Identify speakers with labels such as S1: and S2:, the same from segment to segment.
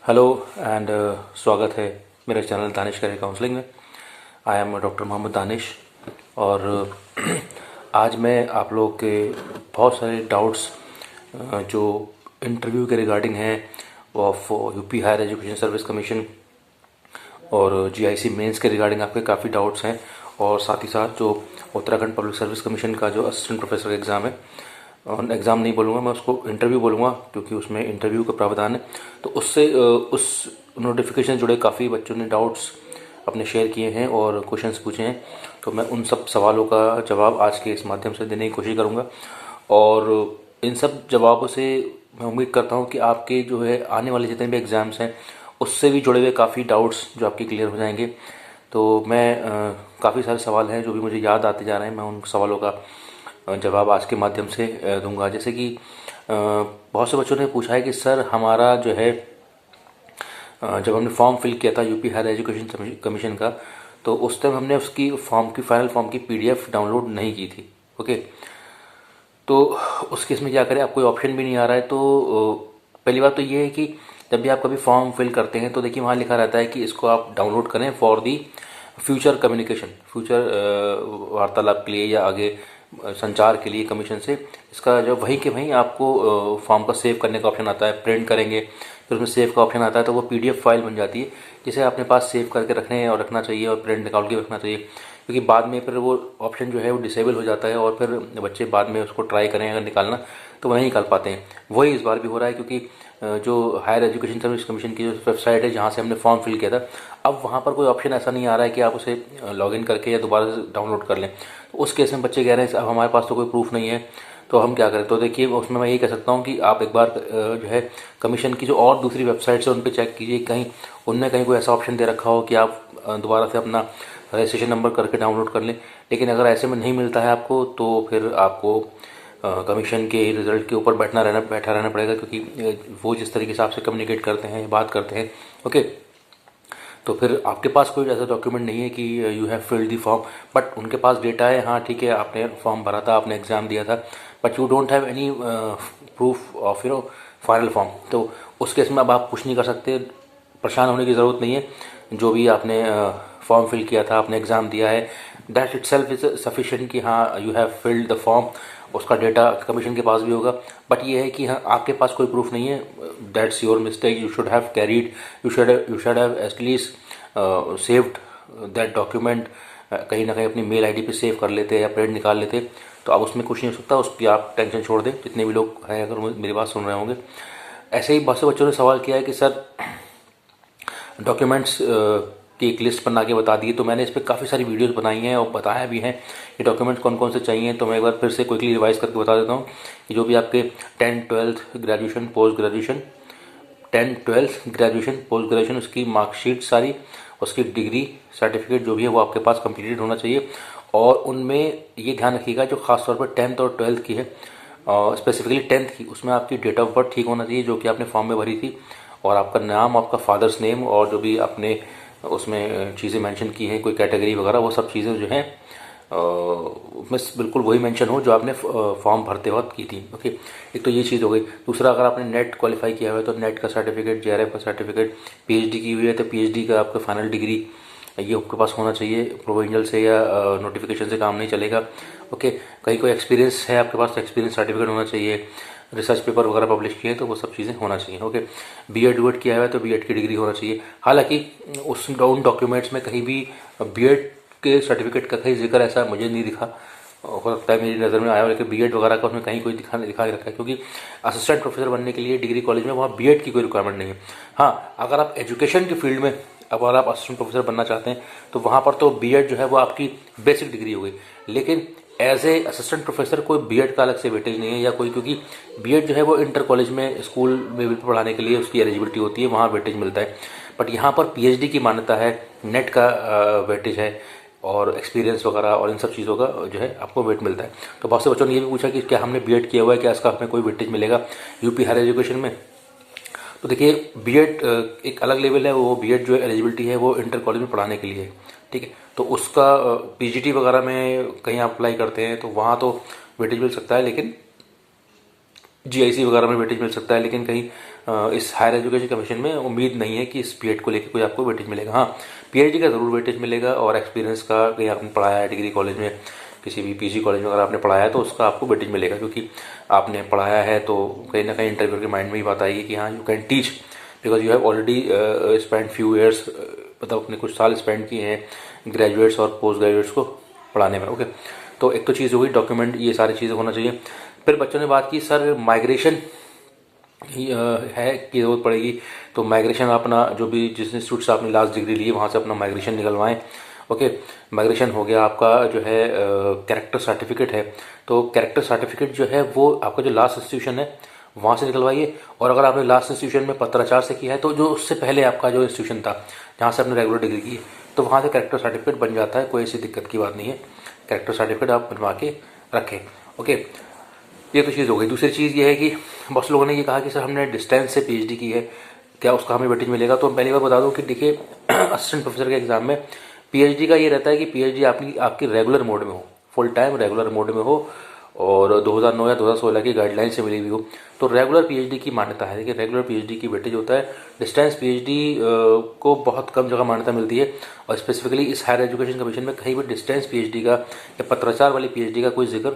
S1: Hello and स्वागत है मेरे चैनल दानिश करियर काउंसलिंग में। I am doctor Mohammad Danish और आज मैं आप लोग के बहुत सारे डाउट्स जो इंटरव्यू के रिगार्डिंग हैं of UP higher education service commission और जीआईसी मेंस के रिगार्डिंग आपके काफ़ी डाउट्स हैं, और साथ ही साथ जो उत्तराखंड पब्लिक सर्विस कमीशन का जो असिस्टेंट प्रोफेसर का एग्ज़ाम है, और एग्ज़ाम नहीं बोलूँगा मैं उसको, इंटरव्यू बोलूँगा क्योंकि उसमें इंटरव्यू का प्रावधान है। तो उससे उस नोटिफिकेशन से जुड़े काफ़ी बच्चों ने डाउट्स अपने शेयर किए हैं और क्वेश्चंस पूछे हैं। तो मैं उन सब सवालों का जवाब आज के इस माध्यम से देने की कोशिश करूँगा, और इन सब जवाबों से मैं उम्मीद करता हूँ कि आपके जो है आने वाले जितने भी एग्ज़ाम्स हैं उससे भी जुड़े हुए काफ़ी डाउट्स जो आपके क्लियर हो जाएंगे। तो मैं काफ़ी सारे सवाल हैं जो भी मुझे याद आते जा रहे हैं, मैं उन सवालों का जवाब आज के माध्यम से दूंगा। जैसे कि बहुत से बच्चों ने पूछा है कि सर हमारा जो है जब हमने फॉर्म फिल किया था यूपी हायर एजुकेशन कमीशन का, तो उस टाइम हमने उसकी फाइनल फॉर्म की पीडीएफ डाउनलोड नहीं की थी। ओके, तो उस केस में क्या करें, आप कोई ऑप्शन भी नहीं आ रहा है। तो पहली बात तो ये है कि जब भी आप कभी फॉर्म फिल करते हैं तो देखिए वहाँ लिखा रहता है कि इसको आप डाउनलोड करें for the future communication, future वार्तालाप के लिए या आगे संचार के लिए कमीशन से। इसका जब वहीं के वहीं आपको फॉर्म का सेव करने का ऑप्शन आता है, प्रिंट करेंगे फिर उसमें सेव का ऑप्शन आता है, तो वो पीडीएफ फाइल बन जाती है जिसे अपने पास सेव करके रखने और रखना चाहिए और प्रिंट निकाल के रखना चाहिए, क्योंकि बाद में फिर वो ऑप्शन जो है वो डिसेबल हो जाता है और फिर बच्चे बाद में उसको ट्राई करें अगर निकालना तो वो नहीं निकाल पाते हैं। वही इस बार भी हो रहा है, क्योंकि जो हायर एजुकेशन सर्विस कमीशन की जो वेबसाइट है जहाँ से हमने फॉर्म फिल किया था, अब वहाँ पर कोई ऑप्शन ऐसा नहीं आ रहा है कि आप उसे लॉगिन करके या दोबारा से डाउनलोड कर लें। तो उस केस में बच्चे कह रहे हैं अब हमारे पास तो कोई प्रूफ नहीं है, तो हम क्या करें। तो देखिए उसमें मैं ये कह सकता हूँ कि आप एक बार जो है कमीशन की जो और दूसरी वेबसाइट्स है उन पर चेक कीजिए, कहीं उनमें कहीं कोई ऐसा ऑप्शन दे रखा हो कि आप दोबारा से अपना रजिस्ट्रेशन नंबर करके डाउनलोड कर लें। लेकिन अगर ऐसे में नहीं मिलता है आपको तो फिर आपको कमीशन के रिजल्ट के ऊपर बैठा रहना पड़ेगा, क्योंकि वो जिस तरीके से आपसे कम्युनिकेट करते हैं, बात करते हैं। ओके, तो फिर आपके पास कोई ऐसा डॉक्यूमेंट नहीं है कि you have filled the form, but उनके पास डेटा है, हाँ ठीक है आपने फॉर्म भरा था, आपने एग्ज़ाम दिया था, but you don't have any proof of final form. तो उस केस में अब आप कुछ नहीं कर सकते, परेशान होने की ज़रूरत नहीं है। जो भी आपने फॉर्म फिल किया था, आपने एग्ज़ाम दिया है, दैट इटसेल्फ इज़ सफिशिएंट कि हाँ you have filled the form, उसका डेटा कमीशन के पास भी होगा। बट ये है कि हाँ आपके पास कोई प्रूफ नहीं है, that's your mistake, you should have carried, you should have at least saved that document, कहीं ना कहीं अपनी मेल आईडी पे सेव कर लेते या प्रिंट निकाल लेते। तो अब उसमें कुछ नहीं हो सकता, उसकी आप टेंशन छोड़ दें। जितने भी लोग हैं अगर मेरी बात सुन रहे होंगे, ऐसे ही बहुत से बच्चों ने सवाल किया है कि सर डॉक्यूमेंट्स की एक लिस्ट बना के बता दी। तो मैंने इस पर काफ़ी सारी वीडियोस बनाई हैं और बताया भी है कि डॉक्यूमेंट्स कौन कौन से चाहिए। तो मैं एक बार फिर से क्विकली रिवाइज करके बता देता हूँ कि जो भी आपके 10th 12th graduation post graduation, 10th 12th graduation post graduation, उसकी मार्कशीट सारी, उसकी डिग्री सर्टिफिकेट जो भी है वो आपके पास कंप्लीटेड होना चाहिए। और उनमें ये ध्यान रखिएगा जो खासतौर पर 10th और 12th की है, स्पेसिफिकली 10th की, उसमें आपकी डेट ऑफ बर्थ ठीक होना चाहिए जो कि आपने फॉर्म में भरी थी, और आपका नाम, आपका फादर्स नेम, और जो भी आपने उसमें चीज़ें मेंशन की हैं, कोई कैटेगरी वगैरह, वो सब चीज़ें जो हैं उसमें बिल्कुल वही मेंशन हो जो आपने फॉर्म भरते वक्त की थी। ओके, एक तो ये चीज़ हो गई। दूसरा, अगर आपने नेट क्वालिफाई किया हुआ है तो नेट का सर्टिफिकेट, जेआरएफ का सर्टिफिकेट, पीएचडी की हुई है तो पीएचडी का आपका फाइनल डिग्री ये आपके पास होना चाहिए। प्रोविंशियल से या नोटिफिकेशन से काम नहीं चलेगा। ओके, कहीं कोई एक्सपीरियंस है आपके पास तो एक्सपीरियंस सर्टिफिकेट होना चाहिए। रिसर्च पेपर वगैरह पब्लिश किए तो वो सब चीज़ें होना चाहिए। ओके, बीएड वीएड किया हुआ है तो बीएड की डिग्री होना चाहिए। हालांकि उस उन डॉक्यूमेंट्स में कहीं भी बीएड के सर्टिफिकेट का कहीं जिक्र ऐसा मुझे नहीं दिखा, हो सकता है मेरी नज़र में आया हो, लेकिन बीएड वगैरह का उसमें कहीं कोई दिखा के रखा है, क्योंकि असिस्टेंट प्रोफेसर बनने के लिए डिग्री कॉलेज में वहाँ बीएड की कोई रिक्वायरमेंट नहीं है। हाँ, अगर आप एजुकेशन की फील्ड में अगर आप असिस्टेंट प्रोफेसर बनना चाहते हैं तो वहाँ पर तो बीएड जो है वो आपकी बेसिक डिग्री हो गई, लेकिन एज ए असिस्टेंट प्रोफेसर कोई बीएड का अलग से वेटेज नहीं है या कोई, क्योंकि बीएड जो है वो इंटर कॉलेज में स्कूल में भी पढ़ाने के लिए उसकी एलिजिबिलिटी होती है, वहाँ वेटेज मिलता है। बट यहाँ पर पीएचडी की मान्यता है, नेट का वेटेज है, और एक्सपीरियंस वगैरह और इन सब चीज़ों का जो है आपको वेट मिलता है। तो बहुत से बच्चों ने ये भी पूछा कि क्या हमने बीएड किया हुआ है, क्या इसका हमें कोई वेटेज मिलेगा यूपी हायर एजुकेशन में। तो देखिए बीएड एक अलग लेवल है, वो बीएड जो एलिजिबिलिटी है वो इंटर कॉलेज में पढ़ाने के लिए है, ठीक है। तो उसका पीजीटी वगैरह में कहीं आप अप्लाई करते हैं तो वहाँ तो वेटेज मिल सकता है, लेकिन जीआईसी वगैरह में वेटेज मिल सकता है, लेकिन कहीं इस हायर एजुकेशन कमीशन में उम्मीद नहीं है कि इस बीएड को लेकर कोई आपको वेटेज मिलेगा। हाँ, पीएचडी का ज़रूर वेटेज मिलेगा, और एक्सपीरियंस का कहीं आपने पढ़ाया है डिग्री कॉलेज में, किसी भी पीजी कॉलेज में अगर आपने पढ़ाया है तो उसका आपको वेटेज मिलेगा, क्योंकि आपने पढ़ाया है तो कहीं ना कहीं इंटरव्यू के माइंड में ही बात आएगी कि हाँ you can teach, because you have already spend few years, मतलब अपने कुछ साल स्पेंड किए हैं ग्रेजुएट्स और पोस्ट ग्रेजुएट्स को पढ़ाने में। ओके, तो एक तो चीज़ हो गई डॉक्यूमेंट, ये सारी चीज़ें होना चाहिए। फिर बच्चों ने बात की सर माइग्रेशन है की ज़रूरत पड़ेगी, तो माइग्रेशन अपना जो भी जिस इंस्टीट्यूट से आपने लास्ट डिग्री ली है वहाँ से अपना माइग्रेशन निकलवाएं। ओके, माइग्रेशन हो गया। आपका जो है कैरेक्टर सर्टिफिकेट है, तो कैरेक्टर सर्टिफिकेट जो है वो आपका जो लास्ट इंस्टीट्यूशन है वहाँ से निकलवाइए, और अगर आपने लास्ट इंस्टीट्यूशन में पत्राचार से किया है तो जो उससे पहले आपका जो इंस्टीट्यूशन था जहाँ से आपने रेगुलर डिग्री की तो वहाँ से कैरेक्टर सर्टिफिकेट बन जाता है, कोई ऐसी दिक्कत की बात नहीं है। कैरेक्टर सर्टिफिकेट आप बनवा के रखें। ओके, ये तो चीज़ हो गई। दूसरी चीज़ ये है कि बहुत लोगों ने ये कहा कि सर हमने डिस्टेंस से पीएचडी की है, क्या उसका हमें वेटेज मिलेगा? तो पहली बार बता दूं कि देखिए असिस्टेंट प्रोफेसर के एग्जाम में पीएचडी का ये रहता है कि पीएचडी आपकी रेगुलर मोड में हो, फुल टाइम रेगुलर मोड में हो, और 2009 या 2016 की गाइडलाइन से मिली हुई हो, तो रेगुलर पीएचडी की मान्यता है कि रेगुलर पीएचडी की वेटेज होता है। डिस्टेंस पीएचडी को बहुत कम जगह मान्यता मिलती है, और स्पेसिफिकली इस हायर एजुकेशन कमीशन में कहीं भी डिस्टेंस पीएचडी का या पत्राचार वाली पीएचडी का कोई जिक्र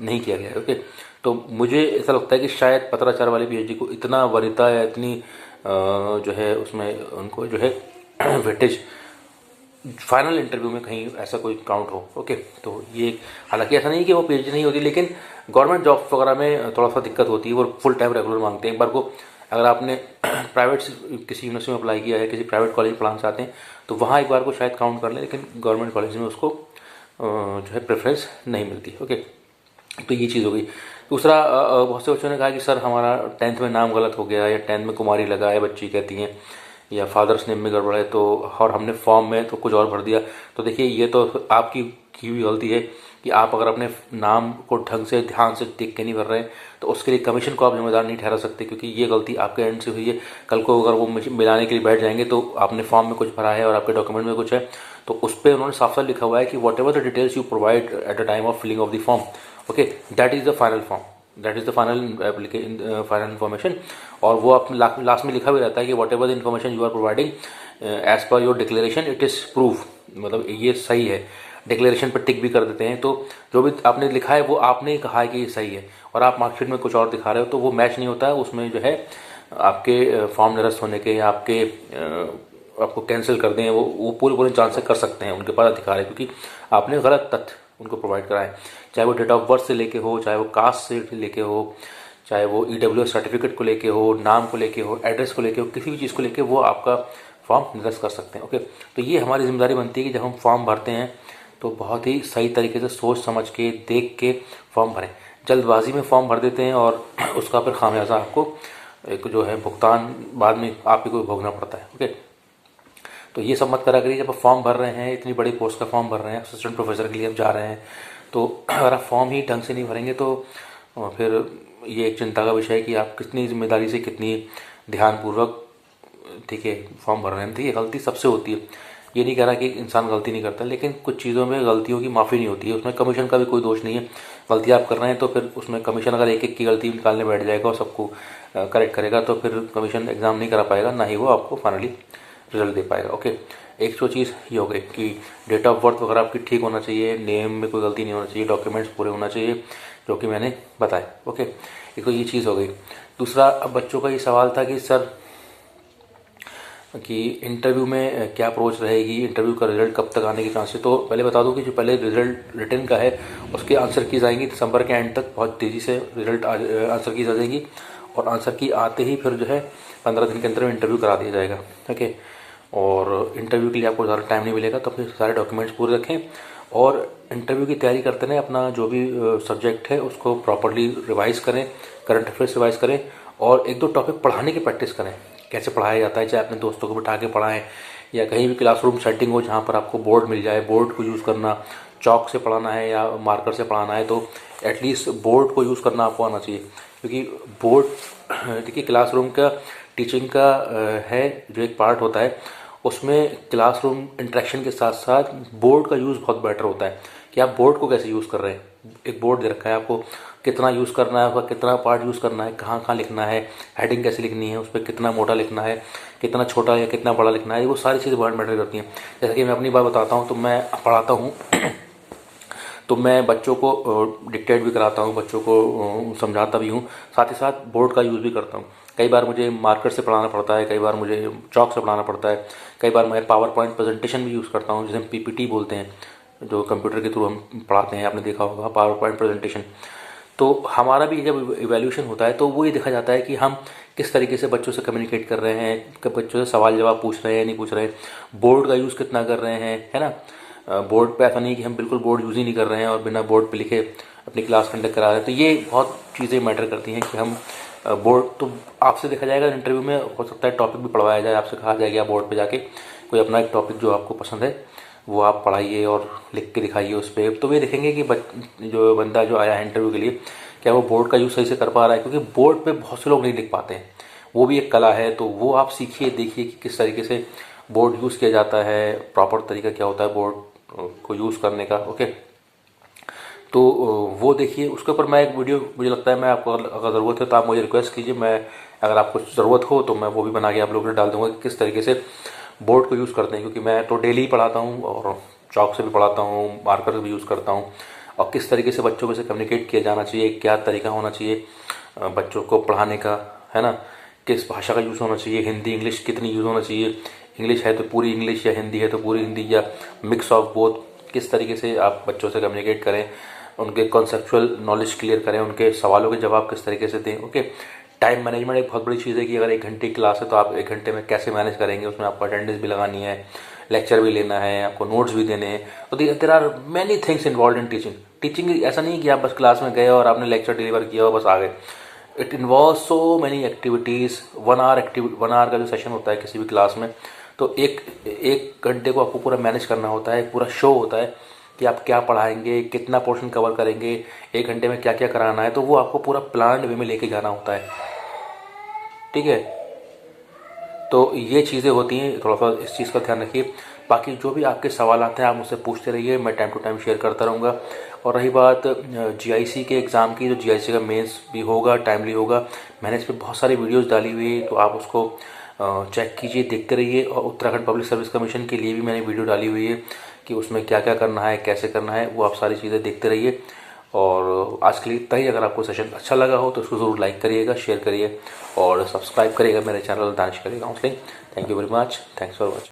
S1: नहीं किया गया है। ओके, तो मुझे ऐसा लगता है कि शायद पत्राचार वाली पीएचडी को इतना वरीयता या इतनी जो है उसमें उनको जो है वेटेज फाइनल इंटरव्यू में कहीं ऐसा कोई काउंट हो। ओके, तो ये हालांकि ऐसा नहीं कि वो पीएचडी नहीं होती, लेकिन गवर्नमेंट जॉब्स वगैरह में थोड़ा सा दिक्कत होती है, वो फुल टाइम रेगुलर मांगते हैं। एक बार को अगर आपने प्राइवेट किसी यूनिवर्सिटी में अप्लाई किया है, किसी प्राइवेट कॉलेज में पढ़ाना चाहते हैं तो वहाँ एक बार को शायद काउंट कर लें, लेकिन गवर्नमेंट कॉलेज में उसको जो है प्रेफरेंस नहीं मिलती। ओके, तो ये चीज़ हो गई। दूसरा, बहुत से बच्चों ने कहा कि सर हमारा 10th में नाम गलत हो गया, या 10th में कुमारी लगा है बच्ची कहती हैं, या फादर्स नेम में गड़बड़ है, तो और हमने फॉर्म में तो कुछ और भर दिया। तो देखिए ये तो आपकी की हुई गलती है कि आप अगर अपने नाम को ढंग से ध्यान से देख के नहीं भर रहे हैं तो उसके लिए कमीशन को आप जिम्मेदार नहीं ठहरा सकते, क्योंकि ये गलती आपके एंड से हुई है। कल को अगर वो मिलाने के लिए बैठ जाएंगे तो आपने फॉर्म में कुछ भरा है और आपके डॉक्यूमेंट में कुछ है, तो उस पर उन्होंने साफ साफ लिखा हुआ है कि whatever the details you provide at the time of filling of the form, okay, that is the final form, that is the final information. और वो अपने लास्ट में लिखा भी रहता है कि whatever the information you are providing as per your declaration it is proof, मतलब ये सही है। डिक्लेरेशन पर टिक भी कर देते हैं, तो जो भी आपने लिखा है वो आपने ही कहा है कि ये सही है, और आप मार्कशीट में कुछ और दिखा रहे हो तो वो मैच नहीं होता है। उसमें जो है आपके फॉर्म निरस्त होने के, आपके आपको कैंसिल कर दें, वो पूरे चांसेस कर सकते हैं, उनके पास अधिकार है, क्योंकि आपने गलत तथ्य उनको प्रोवाइड कराएं, चाहे वो डेट ऑफ बर्थ से लेके हो, चाहे वो कास्ट से लेके हो, चाहे वो ईडब्ल्यूएस सर्टिफिकेट को लेके हो, नाम को लेके हो, एड्रेस को लेके हो, किसी भी चीज़ को लेके वो आपका फॉर्म निरस्त कर सकते हैं। ओके, तो ये हमारी जिम्मेदारी बनती है कि जब हम फॉर्म भरते हैं तो बहुत ही सही तरीके से सोच समझ के देख के फॉर्म भरें। जल्दबाजी में फॉर्म भर देते हैं और उसका फिर खामियाजा आपको एक जो है भुगतान बाद में आप ही को भोगना पड़ता है। ओके, तो ये सब मत करा करिए। जब आप फॉर्म भर रहे हैं, इतनी बड़ी पोस्ट का फॉर्म भर रहे हैं, असिस्टेंट प्रोफेसर के लिए आप जा रहे हैं, तो अगर आप फॉर्म ही ढंग से नहीं भरेंगे तो फिर ये एक चिंता का विषय है कि आप कितनी जिम्मेदारी से, कितनी ध्यानपूर्वक, ठीक है, फॉर्म भर रहे हैं। ठीक है, गलती सबसे होती है, ये नहीं कह रहा कि इंसान गलती नहीं करता, लेकिन कुछ चीज़ों में गलतियों की माफ़ी नहीं होती है, उसमें कमीशन का भी कोई दोष नहीं है। गलती आप कर रहे हैं तो फिर उसमें कमीशन अगर एक एक की गलती निकालने बैठ जाएगा और सबको करेक्ट करेगा तो फिर कमीशन एग्ज़ाम नहीं करा पाएगा, ना ही वो आपको फाइनली रिजल्ट दे पाएगा। ओके, एक तो चीज़ ये हो गई कि डेट ऑफ बर्थ वगैरह आपकी ठीक होना चाहिए, नेम में कोई गलती नहीं होना चाहिए, डॉक्यूमेंट्स पूरे होना चाहिए, जो कि मैंने बताया। ओके, एक तो ये चीज़ हो गई। दूसरा, अब बच्चों का ये सवाल था कि सर कि इंटरव्यू में क्या अप्रोच रहेगी, इंटरव्यू का रिजल्ट कब तक आने के चांसेस। तो पहले बता दूं कि जो पहले रिजल्ट रिटन का है उसके आंसर कीज आएंगी दिसंबर के एंड तक, बहुत तेज़ी से रिजल्ट आंसर कीज आ जाएंगी, और आंसर की आते ही फिर जो है 15 दिन के अंदर इंटरव्यू करा दिया जाएगा। ओके, और इंटरव्यू के लिए आपको ज़्यादा टाइम नहीं मिलेगा, तो अपने सारे डॉक्यूमेंट्स पूरे रखें और इंटरव्यू की तैयारी करते रहें। अपना जो भी सब्जेक्ट है उसको प्रॉपरली रिवाइज़ करें, करंट अफेयर्स रिवाइज़ करें, और एक दो टॉपिक पढ़ाने की प्रैक्टिस करें, कैसे पढ़ाया जाता है, चाहे अपने दोस्तों को बिठा के पढ़ाएं या कहीं भी क्लासरूम सेटिंग हो जहाँ पर आपको बोर्ड मिल जाए, बोर्ड को यूज़ करना, चॉक से पढ़ाना है या मार्कर से पढ़ाना है तो एटलीस्ट बोर्ड को यूज़ करना आपको आना चाहिए, क्योंकि बोर्ड देखिए क्लासरूम का टीचिंग का है जो एक पार्ट होता है, उसमें क्लासरूम इंटरेक्शन के साथ साथ बोर्ड का यूज़ बहुत बेटर होता है, कि आप बोर्ड को कैसे यूज़ कर रहे हैं। एक बोर्ड दे रखा है आपको, कितना यूज़ करना है, उसका कितना पार्ट यूज़ करना है, कहाँ कहाँ लिखना है, हेडिंग कैसे लिखनी है, उस पर कितना मोटा लिखना है, कितना छोटा या कितना बड़ा लिखना है, वो सारी चीज़ें बहुत मैटर करती हैं। जैसे कि मैं अपनी बात बताता हूँ, तो मैं पढ़ाता हूँ तो मैं बच्चों को डिक्टेट भी कराता हूँ, बच्चों को समझाता भी हूँ, साथ ही साथ बोर्ड का यूज़ भी करता हूँ। कई बार मुझे मार्कर से पढ़ाना पड़ता है, कई बार मुझे चॉक से पढ़ाना पड़ता है, कई बार मैं पावर पॉइंट प्रेजेंटेशन भी यूज़ करता हूँ, जिसे हम पीपीटी बोलते हैं, जो कंप्यूटर के थ्रू हम पढ़ाते हैं। आपने देखा होगा पावर पॉइंट प्रेजेंटेशन। तो हमारा भी जब इवैल्यूएशन होता है तो वो ये देखा जाता है कि हम किस तरीके से बच्चों से कम्युनिकेट कर रहे हैं, कि बच्चों से सवाल जवाब पूछ रहे हैं नहीं पूछ रहे, बोर्ड का यूज़ कितना कर रहे हैं, है ना। बोर्ड पे ऐसा नहीं कि हम बिल्कुल बोर्ड यूज़ ही नहीं कर रहे हैं और बिना बोर्ड पे लिखे अपनी क्लास कंडक्ट करा रहे हैं। तो ये बहुत चीज़ें मैटर करती हैं कि हम बोर्ड, तो आपसे देखा जाएगा इंटरव्यू में, हो सकता है टॉपिक भी पढ़वाया जाए, आपसे कहा जाएगा बोर्ड पे जाके कोई अपना एक टॉपिक जो आपको पसंद है वो आप पढ़ाइए और लिख के दिखाइए उस पर। तो वे देखेंगे कि जो बंदा जो आया है इंटरव्यू के लिए, क्या वो बोर्ड का यूज़ सही से कर पा रहा है, क्योंकि बोर्ड पे बहुत से लोग नहीं लिख पाते हैं, वो भी एक कला है। तो वो आप सीखिए, देखिए कि किस तरीके से बोर्ड यूज़ किया जाता है, प्रॉपर तरीका क्या होता है बोर्ड को यूज़ करने का। ओके, तो वो देखिए, उसके ऊपर मैं एक वीडियो, मुझे लगता है मैं आपको अगर ज़रूरत है तो आप मुझे रिक्वेस्ट कीजिए, मैं अगर आपको ज़रूरत हो तो मैं वो भी बना के आप लोगों को डाल दूंगा कि किस तरीके से बोर्ड को यूज़ करते हैं। क्योंकि मैं तो डेली पढ़ाता हूँ और चॉक से भी पढ़ाता हूँ, मार्कर से भी यूज़ करता हूँ, और किस तरीके से बच्चों को से कम्युनिकेट किया जाना चाहिए, क्या तरीका होना चाहिए बच्चों को पढ़ाने का, है ना। किस भाषा का यूज़ होना चाहिए, हिंदी इंग्लिश कितनी यूज़ होना चाहिए, इंग्लिश है तो पूरी इंग्लिश या हिंदी है तो पूरी हिंदी या मिक्स ऑफ बोथ, किस तरीके से आप बच्चों से कम्युनिकेट करें, उनके कॉन्सेप्चुअल नॉलेज क्लियर करें, उनके सवालों के जवाब किस तरीके से दें। ओके, टाइम मैनेजमेंट एक बहुत बड़ी चीज़ है कि अगर 1 घंटे की क्लास है तो आप 1 घंटे में कैसे मैनेज करेंगे, उसमें आपको अटेंडेंस भी लगानी है, लेक्चर भी लेना है, आपको नोट्स भी देने हैं। तो there are many things involve in teaching. Teaching ऐसा नहीं कि आप बस क्लास में गए और आपने लेक्चर डिलीवर किया और बस आ गए। It involve so many activities. 1 hour का जो सेशन होता है किसी भी क्लास में, तो एक घंटे को आपको पूरा मैनेज करना होता है, पूरा शो होता है कि आप क्या पढ़ाएंगे, कितना पोर्शन कवर करेंगे, 1 घंटे में क्या क्या कराना है, तो वो आपको पूरा प्लान वे में लेके जाना होता है। ठीक है, तो ये चीज़ें होती हैं, थोड़ा सा इस चीज़ का ध्यान रखिए। बाकी जो भी आपके सवाल आते हैं आप मुझसे पूछते रहिए, मैं टाइम टू टाइम शेयर करता रहूँगा। और रही बात जीआईसी के एग्ज़ाम की, तो जीआईसी का मेंस भी होगा, टाइमली होगा। मैंने इस पर बहुत सारी वीडियोस डाली हुई है, तो आप उसको चेक कीजिए, देखते रहिए। और उत्तराखंड पब्लिक सर्विस कमीशन के लिए भी मैंने वीडियो डाली हुई है कि उसमें क्या क्या करना है, कैसे करना है, वो आप सारी चीज़ें देखते रहिए। और आज के लिए इतना ही। अगर आपको सेशन अच्छा लगा हो तो उसको ज़रूर लाइक करिएगा, शेयर करिए और सब्सक्राइब करिएगा मेरे channel Danish counselling. Thank you very much, thanks for watching.